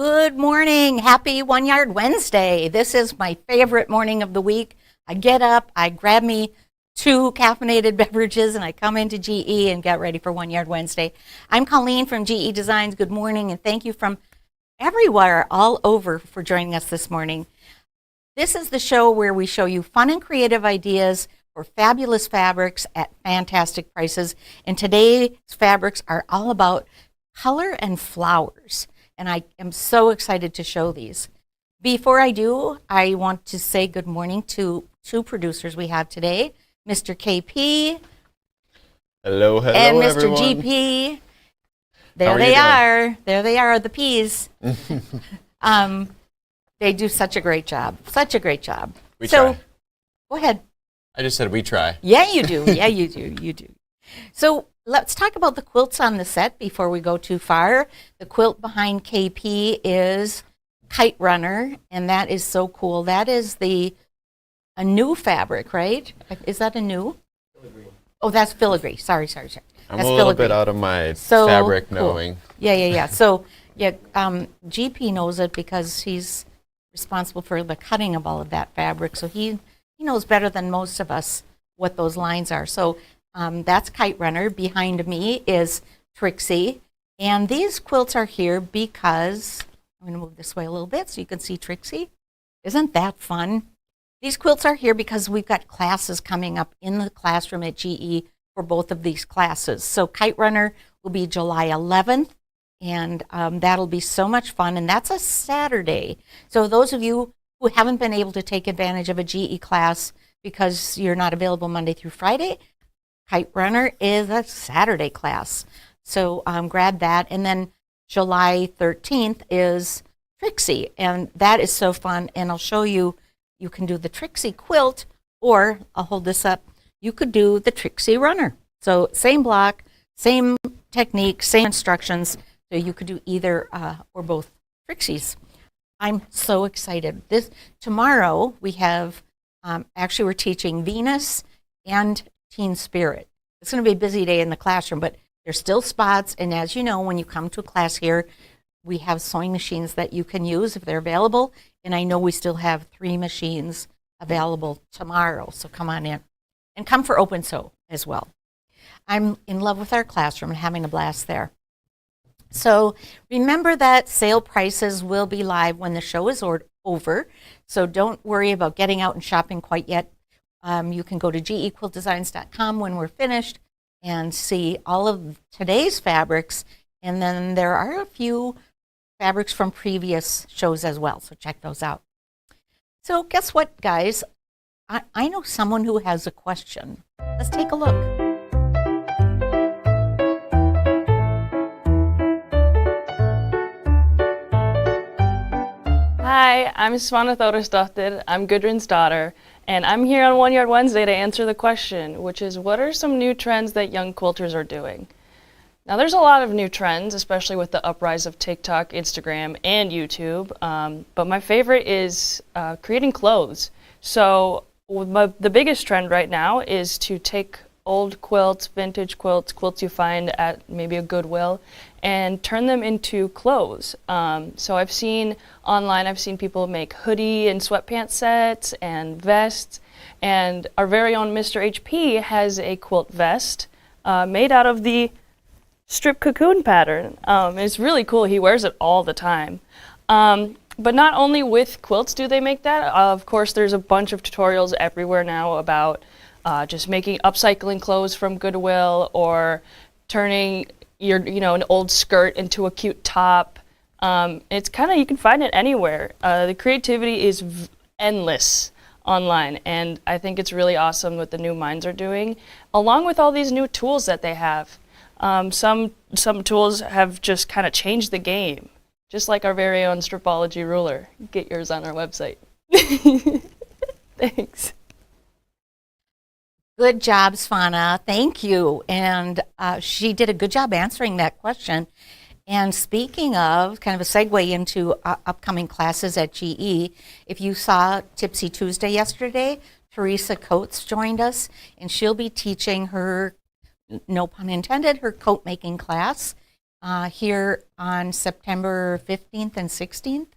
Good morning. Happy One Yard Wednesday. This is my favorite morning of the week. I get up, I grab me 2 caffeinated beverages, and I come into GE and get ready for One Yard Wednesday. I'm Colleen from GE Designs. Good morning, and thank you from everywhere all over for joining us this morning. This is the show where we show you fun and creative ideas for fabulous fabrics at fantastic prices. And today's fabrics are all about color and flowers. And I am so excited to show these. Before I do, I want to say good morning to 2 producers we have today, Mr. KP. Hello, and Mr. everyone. GP. There they are. There they are, the peas. They do such a great job. Such a great job. We try. Go ahead. I just said we try. Yeah, you do. Yeah, you do. You do. So let's talk about the quilts on the set before we go too far. The quilt behind KP is Kite Runner, and that is so cool. That is a new fabric, right? Is that a new? Filigree. Oh, that's filigree. Sorry. I'm that's a little filigree. bit out of my fabric cool. knowing. Yeah. So, GP knows it because he's responsible for the cutting of all of that fabric. So he knows better than most of us what those lines are. So that's Kite Runner. Behind me is Trixie. And these quilts are here because, I'm going to move this way a little bit so you can see Trixie. Isn't that fun? These quilts are here because we've got classes coming up in the classroom at GE for both of these classes. So Kite Runner will be July 11th, and that'll be so much fun, and that's a Saturday. So those of you who haven't been able to take advantage of a GE class because you're not available Monday through Friday, Kite Runner is a Saturday class. So grab that. And then July 13th is Trixie, and that is so fun. And I'll show you, you can do the Trixie quilt, or I'll hold this up, you could do the Trixie Runner. So same block, same technique, same instructions. So you could do either or both Trixies. I'm so excited. Tomorrow we have, actually we're teaching Venus and Teen Spirit. It's going to be a busy day in the classroom, but there's still spots. And as you know, when you come to a class here, we have sewing machines that you can use if they're available. And I know we still have 3 machines available tomorrow. So come on in and come for open sew as well. I'm in love with our classroom and having a blast there. So remember that sale prices will be live when the show is over. So don't worry about getting out and shopping quite yet. You can go to gequiltdesigns.com when we're finished and see all of today's fabrics. And then there are a few fabrics from previous shows as well. So check those out. So guess what, guys? I know someone who has a question. Let's take a look. Hi, I'm Svana Thorisdottir. I'm Gudrun's daughter, and I'm here on One Yard Wednesday to answer the question, which is, what are some new trends that young quilters are doing? Now, there's a lot of new trends, especially with the uprise of TikTok, Instagram, and YouTube, but my favorite is creating clothes. So the biggest trend right now is to take old quilts, vintage quilts, quilts you find at maybe a Goodwill, and turn them into clothes. So I've seen people make hoodie and sweatpants sets and vests, and our very own Mr. HP has a quilt vest made out of the strip cocoon pattern. It's really cool. He wears it all the time. But not only with quilts do they make that. Of course, there's a bunch of tutorials everywhere now about just upcycling clothes from Goodwill, or turning an old skirt into a cute top. It's you can find it anywhere. The creativity is endless online, and I think it's really awesome what the new minds are doing, along with all these new tools that they have. Some tools have just kind of changed the game, just like our very own Stripology ruler. Get yours on our website. Thanks. Good job, Svana. Thank you. And she did a good job answering that question. And speaking of, kind of a segue into upcoming classes at GE, if you saw Tipsy Tuesday yesterday, Teresa Coates joined us, and she'll be teaching her, no pun intended, her coat making class. here on September 15th and 16th,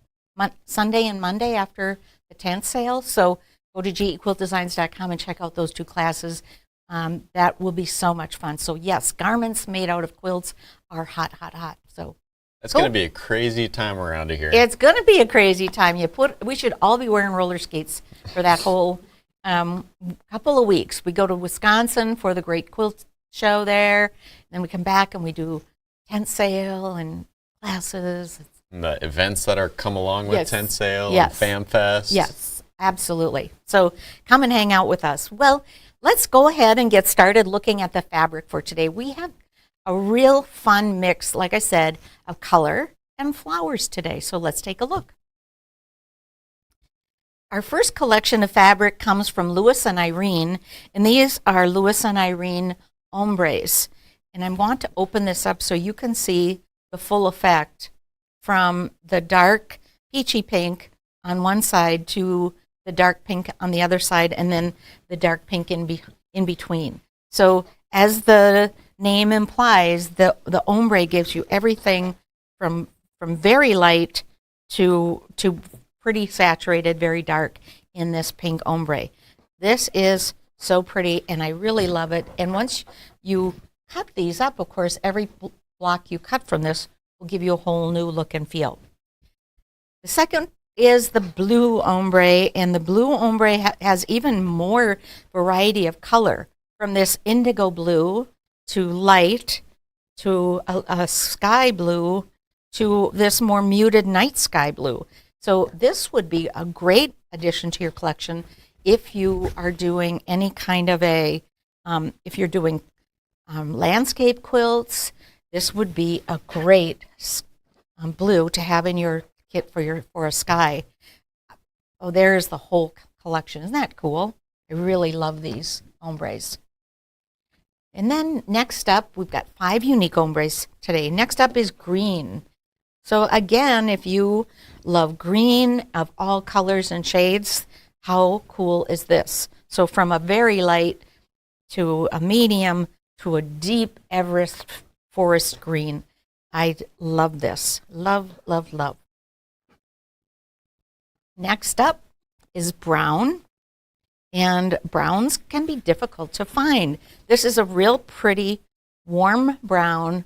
Sunday and Monday after the tent sale. So go to GEQuiltDesigns.com and check out those 2 classes. That will be so much fun. So yes, garments made out of quilts are hot, hot, hot. So It's going to be a crazy time around here. it's going to be a crazy time. We should all be wearing roller skates for that whole couple of weeks. We go to Wisconsin for the Great Quilt Show there. Then we come back and we do tent sale and classes. And the events that are come along with Yes. Tent Sale Yes. and Fam Fest. Yes, absolutely. So come and hang out with us. Well, let's go ahead and get started looking at the fabric for today. We have a real fun mix, like I said, of color and flowers today. So let's take a look. Our first collection of fabric comes from Lewis and Irene, and these are Lewis and Irene ombres. And I want to open this up so you can see the full effect from the dark peachy pink on one side to the dark pink on the other side, and then the dark pink in between. So as the name implies, the ombre gives you everything from very light to pretty saturated, very dark in this pink ombre. This is so pretty, and I really love it. And once you cut these up, of course, every block you cut from this will give you a whole new look and feel. The second is the blue ombre, and the blue ombre has even more variety of color, from this indigo blue to light to a sky blue to this more muted night sky blue. So this would be a great addition to your collection if you are doing any kind of if you're doing landscape quilts. This would be a great blue to have in your kit for a sky. Oh, there's the whole collection. Isn't that cool? I really love these ombres. And then next up, we've got 5 unique ombres today. Next up is green. So again, if you love green of all colors and shades, how cool is this? So from a very light to a medium to a deep Everest forest green. I love this. Love, love, love. Next up is brown. And browns can be difficult to find. This is a real pretty warm brown,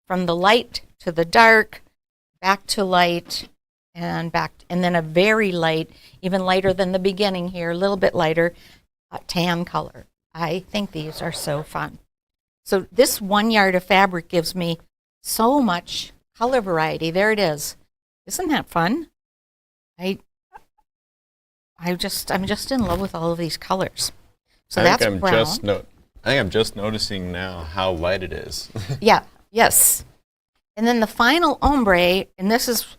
from the light to the dark, back to light, and back, and then a very light, even lighter than the beginning here, a little bit lighter, tan color. I think these are so fun. So this 1 yard of fabric gives me so much color variety. There it is. Isn't that fun? I'm just in love with all of these colors. So that's brown. I think I'm just noticing now how light it is. Yeah, yes. And then the final ombre, and this is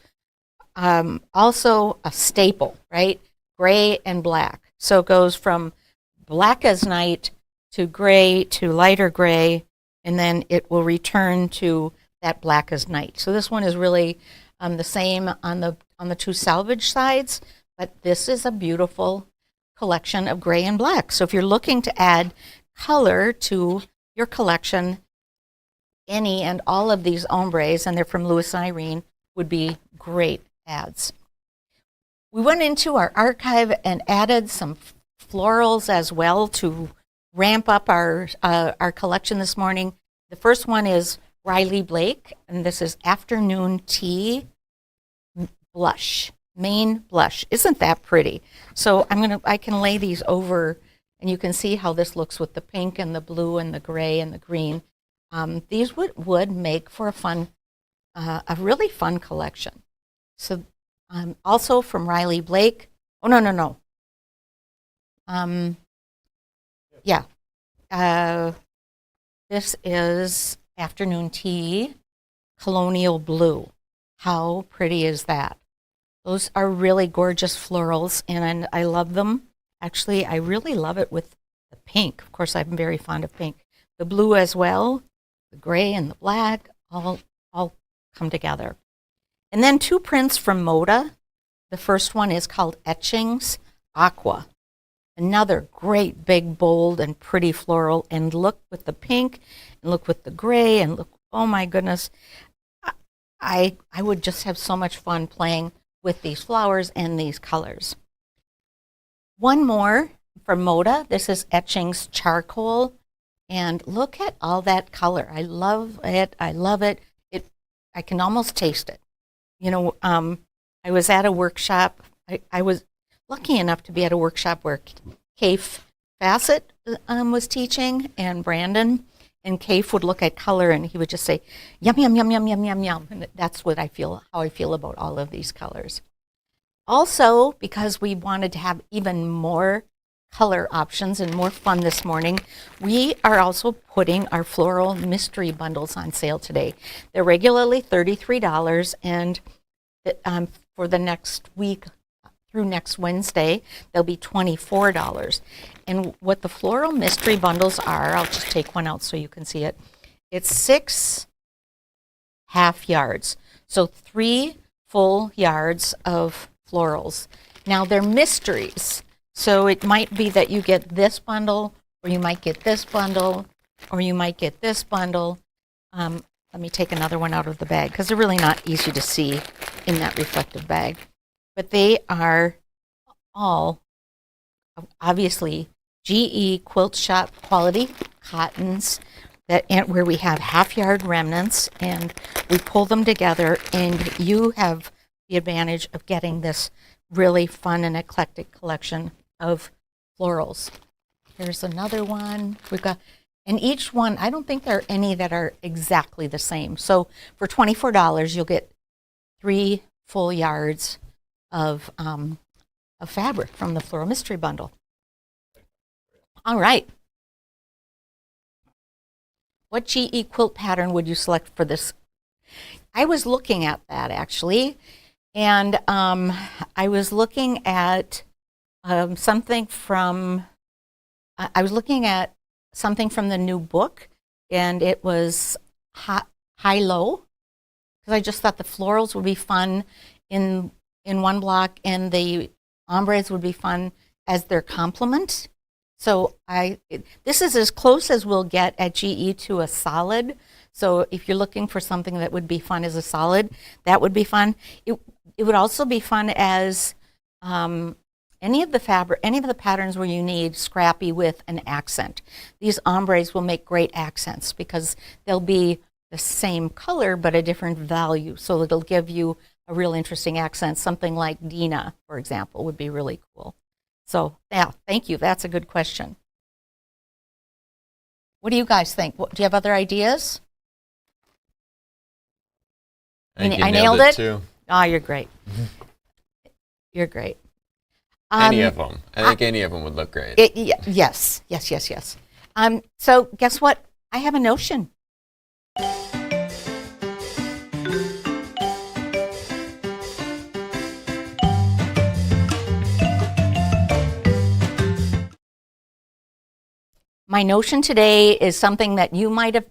also a staple, right? Gray and black. So it goes from black as night to gray to lighter gray, and then it will return to that black as night. So this one is really the same on the 2 salvage sides, but this is a beautiful collection of gray and black. So if you're looking to add color to your collection, any and all of these ombres, and they're from Lewis and Irene, would be great adds. We went into our archive and added some florals as well to ramp up our collection this morning. The first one is Riley Blake, and this is Afternoon Tea Blush, Maine Blush. Isn't that pretty? So I can lay these over, and you can see how this looks with the pink and the blue and the gray and the green. These would make for a really fun collection. So also from Riley Blake. Oh, no. This is Afternoon Tea Colonial Blue. How pretty is that? Those are really gorgeous florals, and I love them. Actually, I really love it with the pink. Of course, I'm very fond of pink. The blue as well, the gray and the black, all come together. And then 2 prints from Moda. The first one is called Etchings Aqua. Another great, big, bold, and pretty floral. And look with the pink, and look with the gray, and look, oh my goodness. I would just have so much fun playing with these flowers and these colors. One more from Moda. This is Etchings Charcoal. And look at all that color. I love it. I love it. I can almost taste it. You know, I was at a workshop. I was lucky enough to be at a workshop where Kafe Fassett was teaching, and Brandon. And Kafe would look at color and he would just say, yum, yum, yum, yum, yum, yum, yum. And that's what how I feel about all of these colors. Also, because we wanted to have even more color options and more fun this morning, we are also putting our floral mystery bundles on sale today. They're regularly $33, and for the next week through next Wednesday, they'll be $24. And what the floral mystery bundles are, I'll just take one out so you can see it. It's 6 half yards, so 3 full yards of florals. Now they're mysteries, so it might be that you get this bundle, or you might get this bundle, or you might get this bundle. Let me take another one out of the bag because they're really not easy to see in that reflective bag. But they are all obviously GE Quilt Shop quality cottons where we have half-yard remnants, and we pull them together, and you have the advantage of getting this really fun and eclectic collection of florals. Here's another one. We've got, and each one, I don't think there are any that are exactly the same. So for $24, you'll get 3 full yards of fabric from the Floral Mystery Bundle. All right. What GE quilt pattern would you select for this? I was looking at that actually, and I was looking at something from the new book, and it was high-low, because I just thought the florals would be fun in one block, and the ombres would be fun as their complement. So this is as close as we'll get at GE to a solid. So if you're looking for something that would be fun as a solid, that would be fun. It would also be fun as any of the patterns where you need scrappy with an accent. These ombres will make great accents because they'll be the same color but a different value. So it'll give you a real interesting accent. Something like Dina, for example, would be really cool. So yeah, thank you. That's a good question. What do you guys think? Do you have other ideas? I think you I nailed it too. Oh, you're great. You're great. Any of them. I think any of them would look great. Yes. So guess what? I have a notion. My notion today is something that you might have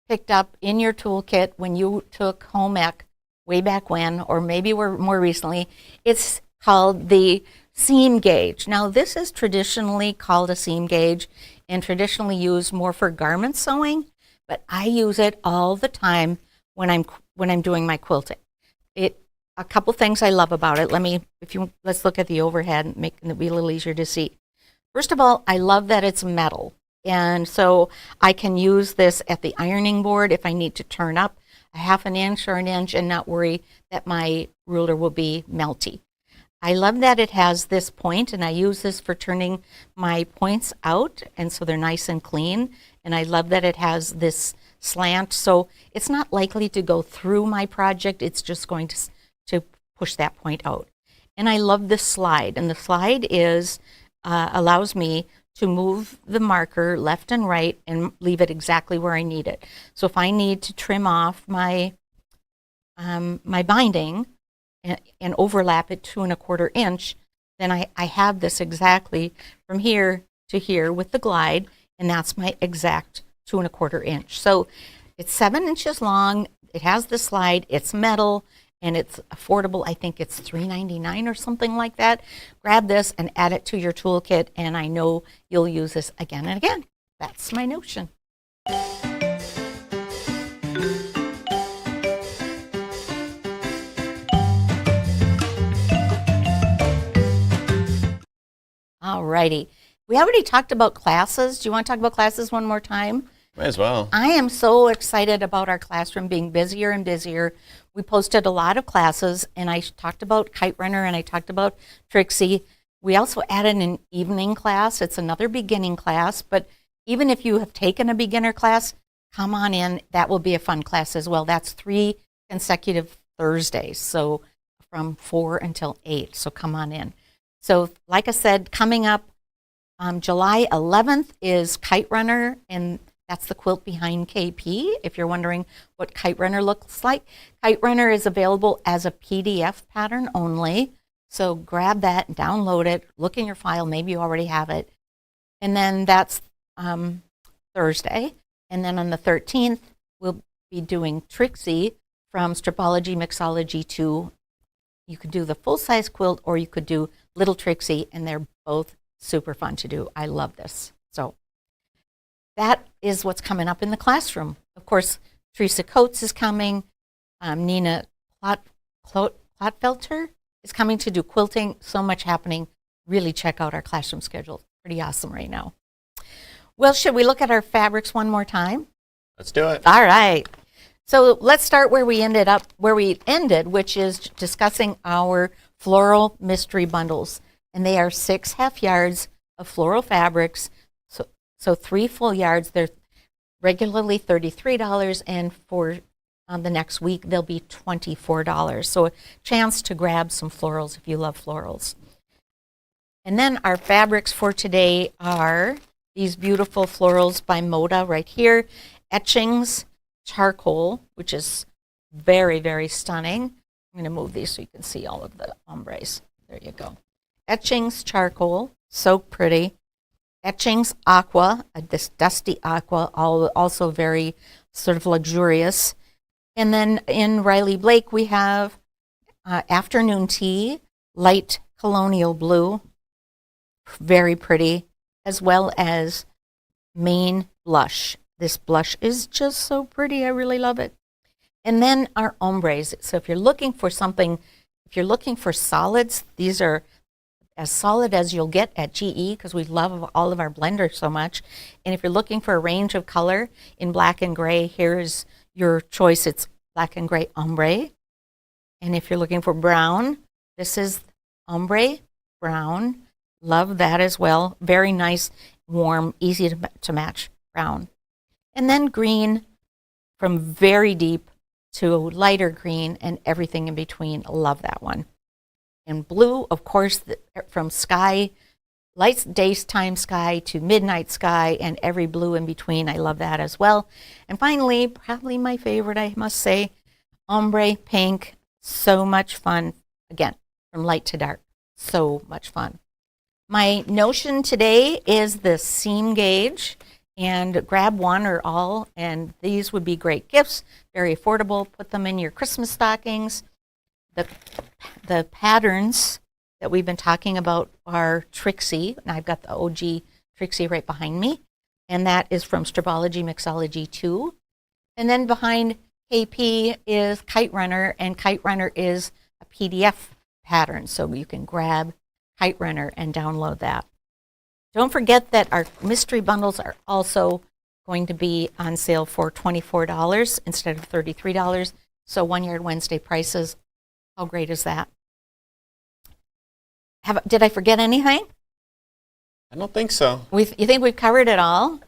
picked up in your toolkit when you took home ec way back when, or maybe more recently. It's called the seam gauge. Now, this is traditionally called a seam gauge and traditionally used more for garment sewing, but I use it all the time when I'm doing my quilting. A couple things I love about it. Let's look at the overhead and make it be a little easier to see. First of all, I love that it's metal. And so I can use this at the ironing board if I need to turn up a half an inch or an inch and not worry that my ruler will be melty. I love that it has this point, and I use this for turning my points out, and so they're nice and clean. And I love that it has this slant, so it's not likely to go through my project. It's just going to push that point out. And I love this slide, and the slide allows me to move the marker left and right and leave it exactly where I need it. So if I need to trim off my binding and overlap it 2 1/4 inch, then I have this exactly from here to here with the glide, and that's my exact 2 1/4 inch. So it's 7 inches long, it has the slide, it's metal, and it's affordable. I think it's $3.99 or something like that. Grab this and add it to your toolkit, and I know you'll use this again and again. That's my notion. All righty. We already talked about classes. Do you want to talk about classes one more time? Might as well. I am so excited about our classroom being busier and busier. We posted a lot of classes, and I talked about Kite Runner and I talked about Trixie. We also added an evening class. It's another beginning class, but even if you have taken a beginner class, come on in. That will be a fun class as well. That's 3 consecutive Thursdays, so from 4 until 8, so come on in. So like I said, coming up July 11th is Kite Runner, and that's the quilt behind KP, if you're wondering what Kite Runner looks like. Kite Runner is available as a PDF pattern only, so grab that, download it, look in your file, maybe you already have it. And then that's Thursday. And then on the 13th, we'll be doing Trixie from Stripology Mixology 2. You could do the full-size quilt or you could do Little Trixie, and they're both super fun to do. I love this. So that is what's coming up in the classroom. Of course, Teresa Coates is coming. Nina Klotfelter is coming to do quilting. So much happening. Really check out our classroom schedule. Pretty awesome right now. Well, should we look at our fabrics one more time? Let's do it. All right. So let's start where we ended, which is discussing our floral mystery bundles. And they are 6 half yards of floral fabrics. So 3 full yards. They're regularly $33, and for the next week they'll be $24. So a chance to grab some florals if you love florals. And then our fabrics for today are these beautiful florals by Moda right here. Etchings, charcoal, which is very, very stunning. I'm going to move these so you can see all of the ombres. There you go. Etchings, charcoal, so pretty. Etchings, aqua, this dusty aqua, also very sort of luxurious. And then in Riley Blake, we have afternoon tea, light colonial blue, very pretty, as well as Maine blush. This blush is just so pretty. I really love it. And then our ombres. So if you're looking for something, if you're looking for solids, these are as solid as you'll get at GE because we love all of our blenders so much. And if you're looking for a range of color in black and gray, here's your choice. It's black and gray ombre. And if you're looking for brown, this is ombre brown. Love that as well. Very nice, warm, easy to match brown. And then green, from very deep to lighter green and everything in between. Love that one. And blue, of course, from sky, light daytime sky to midnight sky and every blue in between. I love that as well. And finally, probably my favorite, I must say, ombre pink. So much fun. Again, from light to dark. So much fun. My notion today is the seam gauge, and grab one or all, and these would be great gifts, very affordable. Put them in your Christmas stockings. The patterns that we've been talking about are Trixie, and I've got the OG Trixie right behind me, and that is from Stripology Mixology 2. And then behind KP is Kite Runner, and Kite Runner is a PDF pattern, so you can grab Kite Runner and download that. Don't forget that our mystery bundles are also going to be on sale for $24 instead of $33. So 1 Yard Wednesday prices. How great is that? Did I forget anything? I don't think so. You think we've covered it all?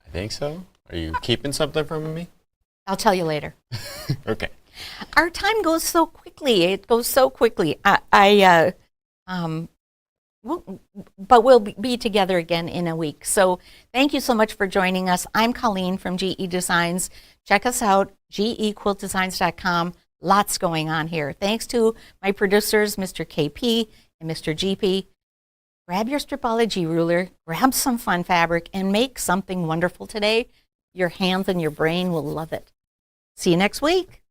I think so. Are you keeping something from me? I'll tell you later. Okay. Our time goes so quickly. It goes so quickly. But we'll be together again in a week. So thank you so much for joining us. I'm Colleen from GE Designs. Check us out, gequiltdesigns.com. Lots going on here. Thanks to my producers, Mr. KP and Mr. GP. Grab your Stripology ruler, grab some fun fabric, and make something wonderful today. Your hands and your brain will love it. See you next week.